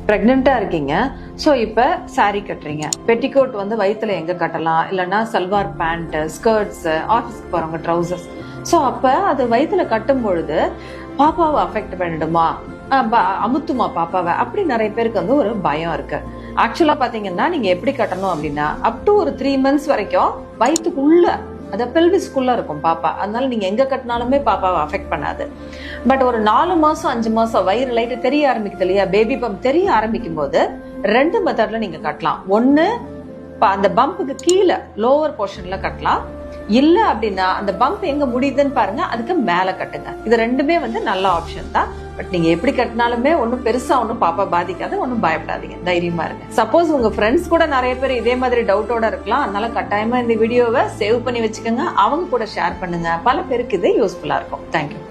பிரெக்னெண்டா இருக்கீங்க. ஸோ இப்போ சாரி கட்டுறீங்க. பெட்டிகோட் வந்து வயிற்றுல எங்க கட்டலாம், இல்லைன்னா சல்வார் பேண்ட், ஸ்கர்ட்ஸ், ஆஃபீஸ்க்கு போறவங்க ட்ரௌசர்ஸ். ஸோ அப்போ அது வயிற்றுல கட்டும் பொழுது பாப்பாவை அஃபெக்ட் பண்ணிடுமா, அமுத்துமா பாப்பாவை, அப்படி நிறைய பேருக்கு வந்து ஒரு பயம் இருக்கு. ஆக்சுவலா பாத்தீங்கன்னா நீங்க எப்படி கட்டணும் அப்படின்னா, அப் டு ஒரு 3 months வரைக்கும் வயிற்றுக்குள்ள, அத பெல்விஸ்குள்ள இருக்கும் பாப்பா. அதனால நீங்க எங்க கட்டினாலுமே பாப்பாவை அஃபெக்ட் பண்ணாது. பட் ஒரு 4 மாசம் 5 மாசம் வயிறு லைட்டு தெரிய ஆரம்பிக்குது இல்லையா, பேபி பம்ப் தெரிய ஆரம்பிக்கும் போது 2 மெத்தட்ல நீங்க கட்டலாம். ஒன்னு அந்த பம்புக்கு கீழே லோவர் போர்ஷன்ல கட்டலாம். இல்ல அப்படின்னா அந்த பம்ப் எங்க முடியுதுன்னு பாருங்க, அதுக்கு மேல கட்டுங்க. இது ரெண்டுமே வந்து நல்ல ஆப்ஷன் தான். பட் நீங்க எப்படி கட்டினாலுமே ஒன்னும் பெருசா ஒன்னும் பாப்பா பாதிக்காது. ஒன்னும் பயப்படாதீங்க, தைரியமா இருங்க. சப்போஸ் உங்க ஃப்ரெண்ட்ஸ் கூட நிறைய பேர் இதே மாதிரி டவுட்டோட இருக்கலாம். அதனால கட்டாயமா இந்த வீடியோவை சேவ் பண்ணி வச்சுக்கோங்க. அவங்க கூட ஷேர் பண்ணுங்க. பல பேருக்கு இது யூஸ்ஃபுல்லா இருக்கும். தேங்க்யூ.